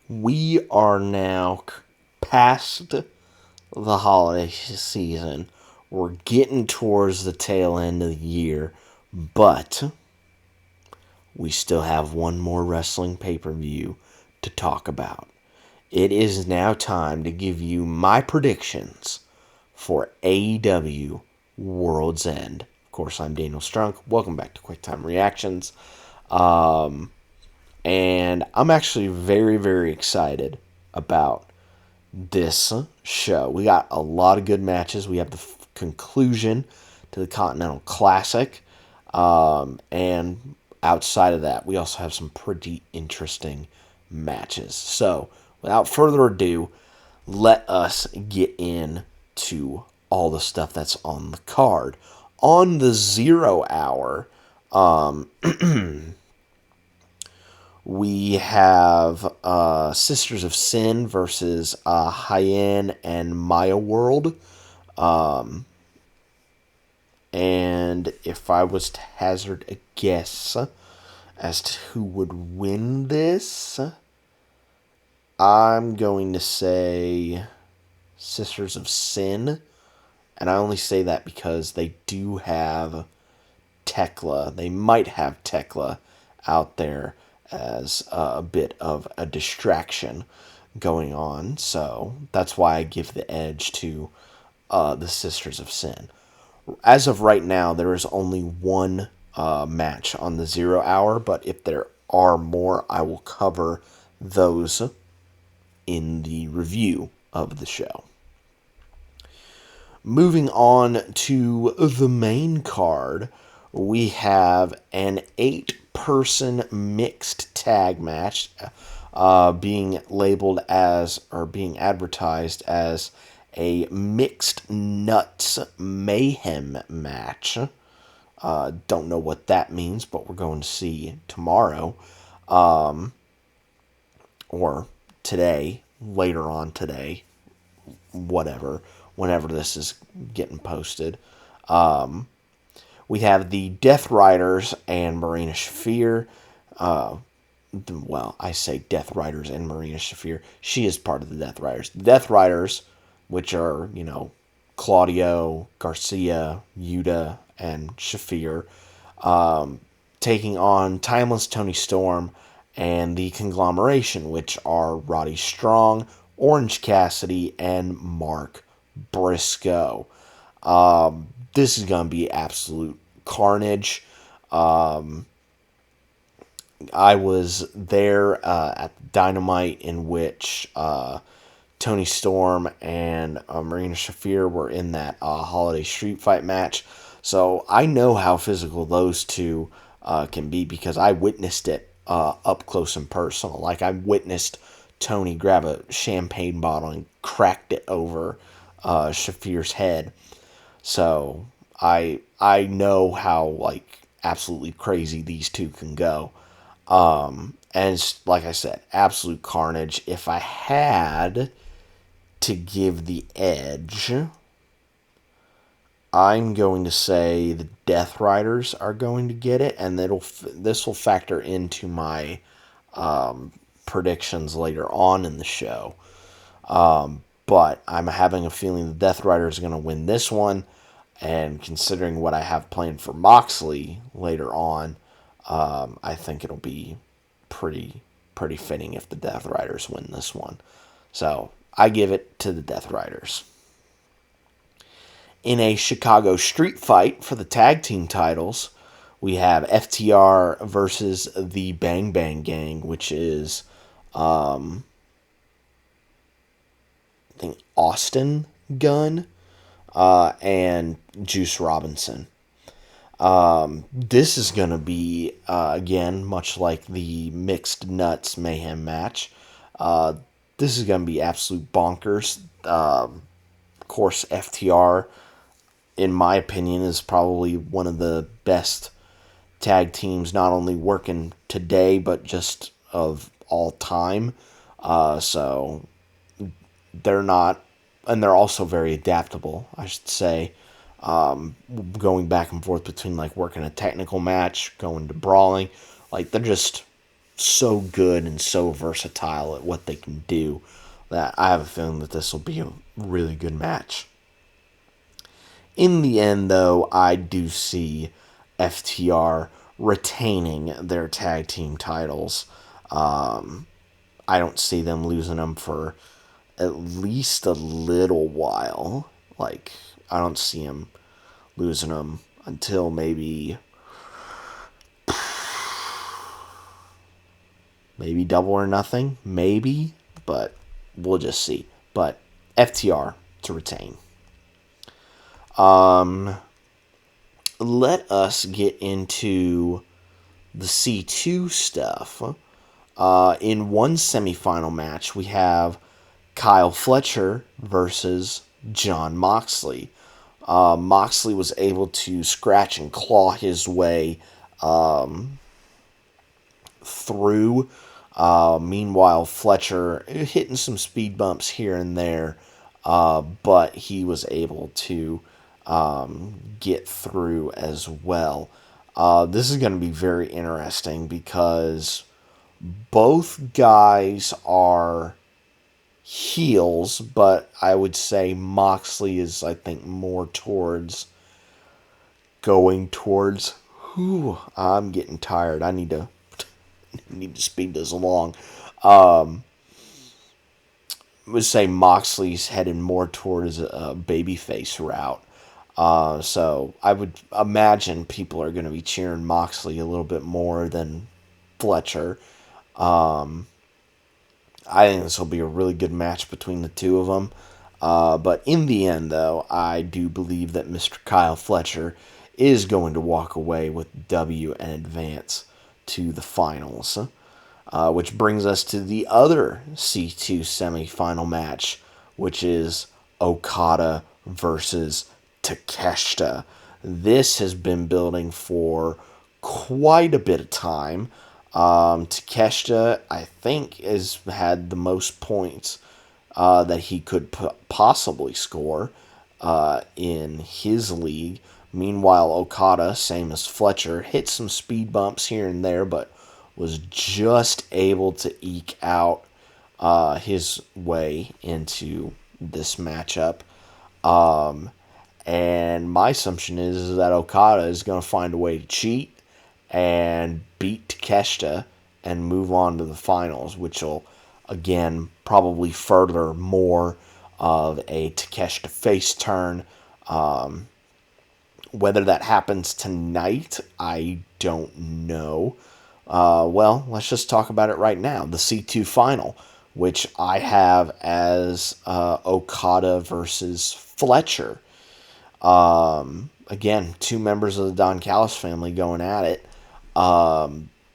we are now past the holiday season. We're getting towards the tail end of the year, but we still have one more wrestling pay-per-view to talk about. It is now time to give you my predictions for AEW World's End. Of course, I'm Daniel Strunk. Welcome back to QuickTime Reactions. And I'm actually very, very excited about this show. We got a lot of good matches. We have the conclusion to the Continental Classic. And outside of that, we also have some pretty interesting matches. So, without further ado, let us get into all the stuff that's on the card. On the 0 hour, we have Sisters of Sin versus Hyen and Maya World. And if I was to hazard a guess as to who would win this, I'm going to say Sisters of Sin. And I only say that because they do have Tekla. They might have Tekla out there as a bit of a distraction going on. So that's why I give the edge to the Sisters of Sin. As of right now, there is only one match on the 0 hour, but if there are more, I will cover those in the review of the show. Moving on to the main card, we have an 8-person mixed tag match being labeled as, or being advertised as, a mixed nuts mayhem match. Don't know what that means, but we're going to see tomorrow. Or today, later on today, whatever, whenever this is getting posted. We have the Deathriders and Marina Shafir. Well, I say Deathriders and Marina Shafir. She is part of the Deathriders. The Deathriders, which are, Claudio, Garcia, Yuta, and Shafir, taking on Timeless Tony Storm and the Conglomeration, which are Roddy Strong, Orange Cassidy, and Mark Briscoe. This is going to be absolute carnage. I was there at Dynamite, in which Tony Storm and Marina Shafir were in that holiday street fight match. So I know how physical those two can be, because I witnessed it up close and personal. Like, I witnessed Tony grab a champagne bottle and cracked it over Shafir's head. So I know how, absolutely crazy these two can go. And like I said, absolute carnage. If I had to give the edge, I'm going to say the Deathriders are going to get it, and this will factor into my predictions later on in the show. But I'm having a feeling the Deathriders are going to win this one, and considering what I have planned for Moxley later on, I think it'll be pretty fitting if the Deathriders win this one. So I give it to the Deathriders. In a Chicago street fight for the tag team titles, we have FTR versus the Bang Bang Gang, which is, I think, Austin Gunn and Juice Robinson. This is going to be, again, much like the Mixed Nuts Mayhem match. This is going to be absolute bonkers. Of course, FTR, in my opinion, is probably one of the best tag teams, not only working today, but just of all time. So they're not, and they're also very adaptable, I should say. Going back and forth between working a technical match, going to brawling, they're just so good and so versatile at what they can do that I have a feeling that this will be a really good match. In the end, though, I do see FTR retaining their tag team titles. I don't see them losing them for at least a little while. Like, I don't see them losing them until maybe Double or Nothing, maybe, but we'll just see. But FTR to retain. Let us get into the C2 stuff. In one semifinal match, we have Kylefletcher versus Jon Moxley. Moxley was able to scratch and claw his way through. Meanwhile, Fletcher hitting some speed bumps here and there, but he was able to get through as well. This is going to be very interesting because both guys are heels, but I would say Moxley is, I think, more towards going towards. I'm getting tired. I need to speed this along. I would say Moxley's headed more towards a babyface route. So I would imagine people are going to be cheering Moxley a little bit more than Fletcher. I think this will be a really good match between the two of them. But in the end, though, I do believe that Mr. Kylefletcher is going to walk away with W and advance to the finals. Which brings us to the other C2 semifinal match, which is Okada versus Takeshita. This has been building for quite a bit of time. Takeshita, I think, has had the most points that he could possibly score in his league. Meanwhile, Okada, same as Fletcher, hit some speed bumps here and there, but was just able to eke out his way into this matchup. And my assumption is that Okada is going to find a way to cheat and beat Takeshita and move on to the finals, which will, again, probably further more of a Takeshita face turn. Whether that happens tonight, I don't know. Well, let's just talk about it right now. The C2 final, which I have as Okada versus Fletcher. Again, two members of the Don Callis family going at it.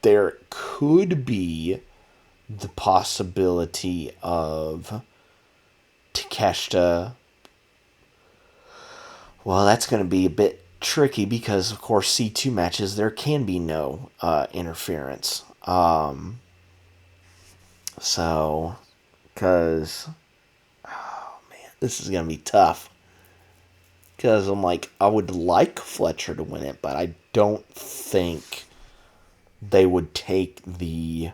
There could be the possibility of Takeshita. Well, that's going to be a bit tricky because, of course, C2 matches, there can be no interference. So, because, oh man, this is going to be tough. Because I'm like, I would like Fletcher to win it, but I don't think they would take the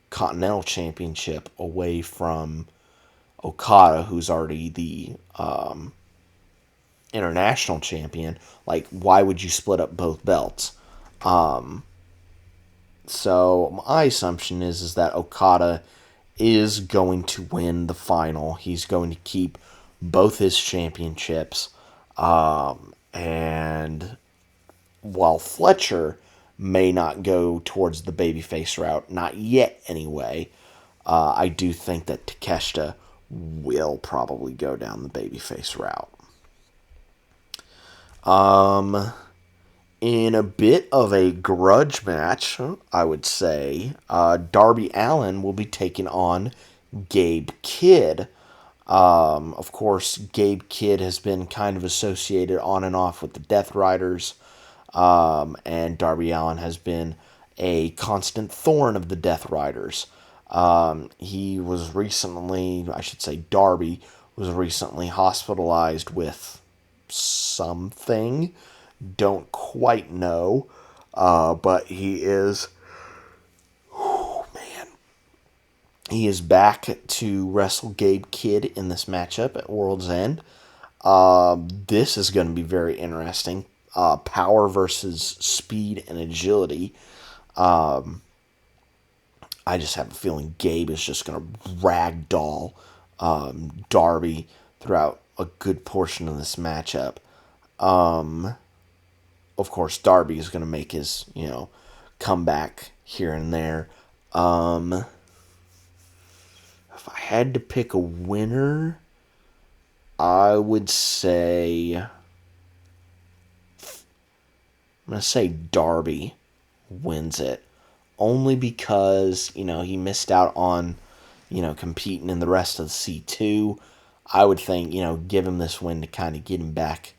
Continental Championship away from Okada, who's already the international champion. Like, why would you split up both belts? So my assumption is that Okada is going to win the final. He's going to keep both his championships. And while Fletcher may not go towards the babyface route, not yet anyway, I do think that Takeshita will probably go down the babyface route. In a bit of a grudge match, I would say, Darby Allin will be taking on Gabe Kidd. Of course, Gabe Kidd has been kind of associated on and off with the Deathriders, and Darby Allin has been a constant thorn of the Deathriders. He was recently, I should say Darby, was recently hospitalized with something. Don't quite know, but he is, He is back to wrestle Gabe Kidd in this matchup at World's End. This is going to be very interesting. Power versus speed and agility. I just have a feeling Gabe is just going to ragdoll Darby throughout a good portion of this matchup. Of course, Darby is going to make his, comeback here and there. If I had to pick a winner, I would say, I'm going to say Darby wins it. Only because, he missed out on, competing in the rest of the C2. I would think, give him this win to kind of get him back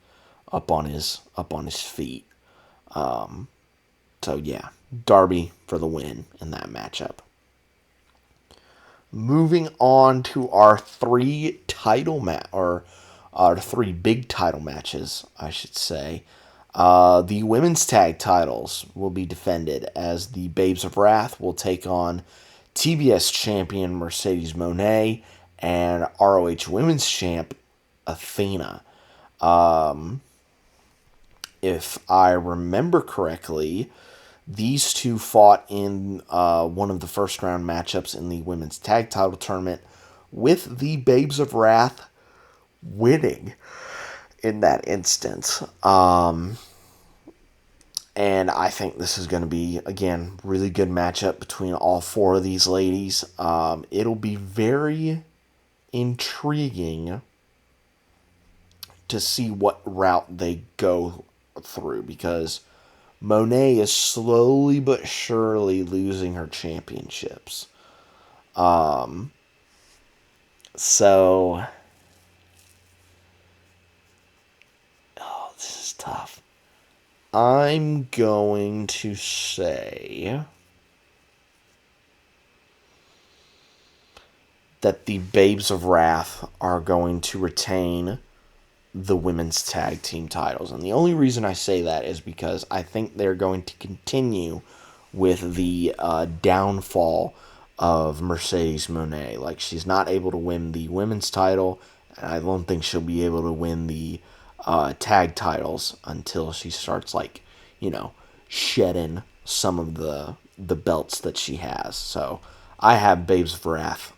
up on his feet. So yeah, Darby for the win in that matchup. Moving on to our three big title matches, I should say. The women's tag titles will be defended as the Babes of Wrath will take on TBS champion Mercedesmone and ROH women's champ Athena. If I remember correctly, these two fought in one of the first round matchups in the women's tag title tournament, with the Babes of Wrath winning in that instance. And I think this is going to be, again, really good matchup between all four of these ladies. It'll be very intriguing to see what route they go through, because Monet is slowly but surely losing her championships. So, this is tough. I'm going to say that the Babes of Wrath are going to retain the women's tag team titles. And the only reason I say that is because I think they're going to continue with the downfall of Mercedesmone. Like, she's not able to win the women's title, and I don't think she'll be able to win the tag titles until she starts, shedding some of the belts that she has. So I have Babes of Wrath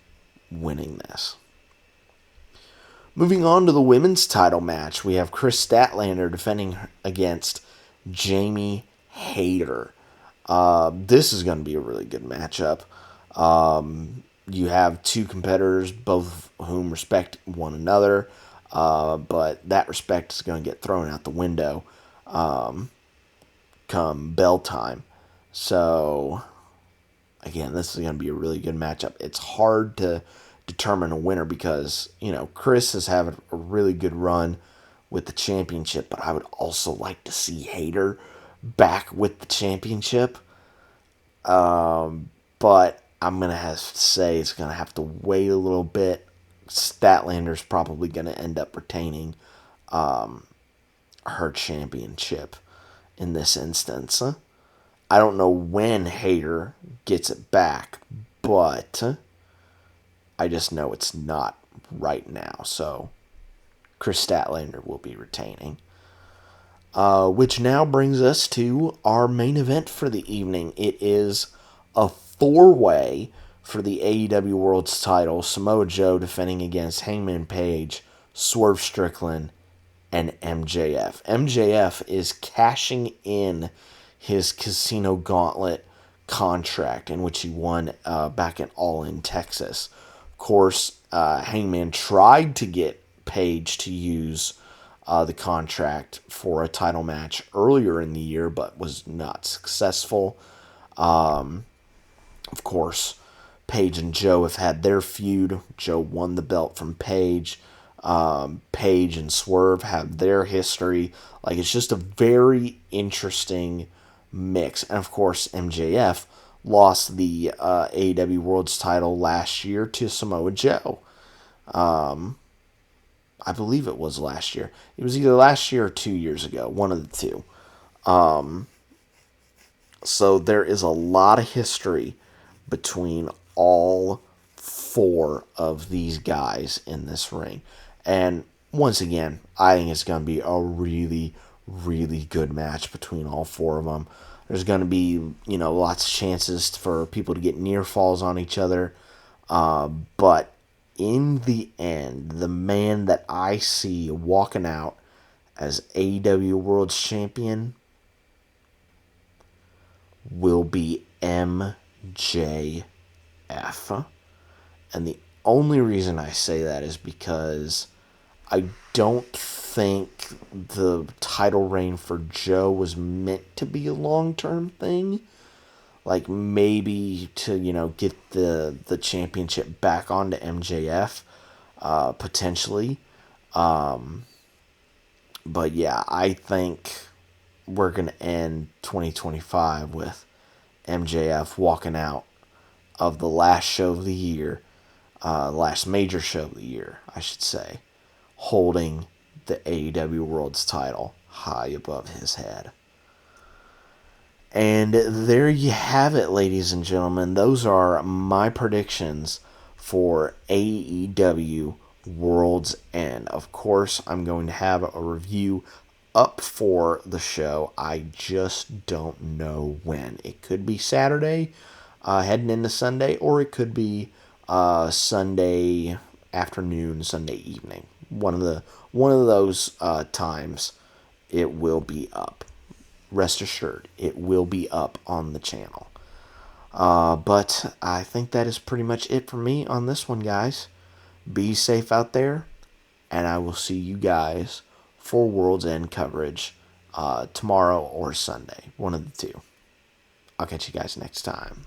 winning this. Moving on to the women's title match, we have Krisstatlander defending against jamiehayter. This is going to be a really good matchup. You have two competitors, both of whom respect one another, but that respect is going to get thrown out the window come bell time. So, again, this is going to be a really good matchup. It's hard to determine a winner because, Chris is having a really good run with the championship, but I would also like to see Hayter back with the championship. But I'm going to have to say it's going to have to wait a little bit. Statlander's probably going to end up retaining her championship in this instance. I don't know when Hayter gets it back, but I just know it's not right now. So Kris Statlander will be retaining. Which now brings us to our main event for the evening. It is a four-way for the AEW World's title. Samoajoe defending against Hangmanpage, Swervestrickland, and MJF. MJF is cashing in his Casino Gauntlet contract, in which he won back in All In, Texas. Of course, Hangman tried to get Page to use the contract for a title match earlier in the year, but was not successful. Of course, Page and Joe have had their feud. Joe won the belt from Page. Page and Swerve have their history. Like, it's just a very interesting mix. And of course, MJF lost the AEW World's title last year to Samoa Joe. I believe it was last year. It was either last year or 2 years ago. One of the two. So there is a lot of history between all 4 of these guys in this ring. And once again, I think it's going to be a really, really good match between all 4 of them. There's going to be, lots of chances for people to get near falls on each other. But in the end, the man that I see walking out as AEW World Champion will be MJF. And the only reason I say that is because I don't think the title reign for Joe was meant to be a long-term thing. Like, maybe to, get the championship back onto MJF, potentially. But yeah, I think we're going to end 2025 with MJF walking out of the last show of the year, last major show of the year, I should say, holding the AEW World's title high above his head. And there you have it, ladies and gentlemen. Those are my predictions for AEW World's End. Of course, I'm going to have a review up for the show. I just don't know when. It could be Saturday, heading into Sunday, or it could be Sunday afternoon, Sunday evening. One of those times, it will be up. Rest assured, it will be up on the channel. But I think that is pretty much it for me on this one, guys. Be safe out there, and I will see you guys for World's End coverage tomorrow or Sunday. One of the two. I'll catch you guys next time.